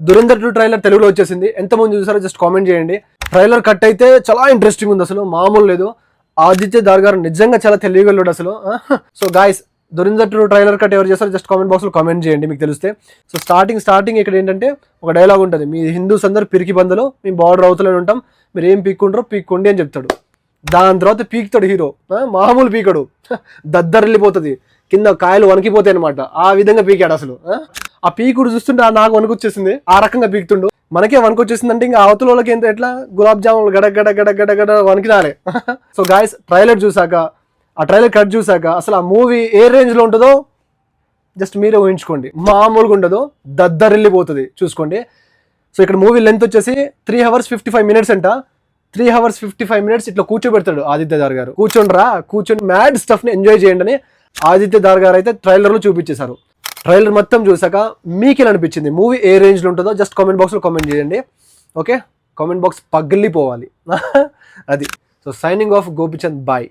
Dhurandhar 2 trailer తెలుగులో వచ్చేసింది. ఎంతమంది చూసారో జస్ట్ కామెంట్ చేయండి. ట్రైలర్ కట్ అయితే చాలా ఇంట్రెస్టింగ్ ఉంది, అసలు మామూలు లేదు. ఆదిత్య దార్ గారు నిజంగా చాలా తెలియగలడు అసలు. So guys, Dhurandhar 2 trailer cut ఎవరు చేస్తారో జస్ట్ కామెంట్ బాక్స్ లో కామెంట్ చేయండి మీకు తెలిస్తే. సో స్టార్టింగ్ ఇక్కడ ఏంటంటే ఒక డైలాగ్ ఉంటుంది, మీ హిందూస్ అందరూ పిరికి బందలు, మేము బార్డర్ అవుతూనే ఉంటాం, మీరు ఏం పీక్కుంటారో పీక్కోండి అని చెప్తాడు. దాని తర్వాత పీకుతాడు హీరో, మామూలు పీకడు, దద్దరిల్లిపోతుంది, కింద కాయలు వణికిపోతాయి అనమాట. ఆ విధంగా పీకాడు అసలు. ఆ పీకుడు చూస్తుంటే నాకు వణుకొచ్చేసింది, ఆ రకంగా పీకుతుండు. మనకే వణుకొచ్చేసింది అంటే ఇంకా అవతల వాళ్ళకి ఎంత ఎట్లా గులాబ్ జాములు గడ గడ గడ గడ గడ వణికినాలే. సో గాయస్, ట్రైలర్ చూసాక, ఆ ట్రైలర్ కట్ చూసాక అసలు ఆ మూవీ ఏ రేంజ్ లో ఉంటుందో జస్ట్ మీరే ఊహించుకోండి. మామూలుగా ఉండదు, దద్దరిల్లిపోతుంది చూసుకోండి. సో ఇక్కడ మూవీ లెంత్ వచ్చేసి 3 hours 55 minutes అంట. 3 hours 55 minutes ఇట్లా కూర్చోబెడతాడు ఆదిత్య దార్ గారు. కూర్చొని మ్యాడ్ స్టఫ్ ని ఎంజాయ్ చేయండి అని ఆదిత్య దార్ గారు అయితే ట్రైలర్ లో చూపించేశారు. ట్రైలర్ మొత్తం చూసాక మీకు ఎలా అనిపించింది, మూవీ ఏ రేంజ్ లో ఉంటుందో జస్ట్ కామెంట్ బాక్స్ లో కామెంట్ చేయండి. ఓకే, కామెంట్ బాక్స్ పగిలిపోవాలి. అది. So signing off, Gopichand, bye.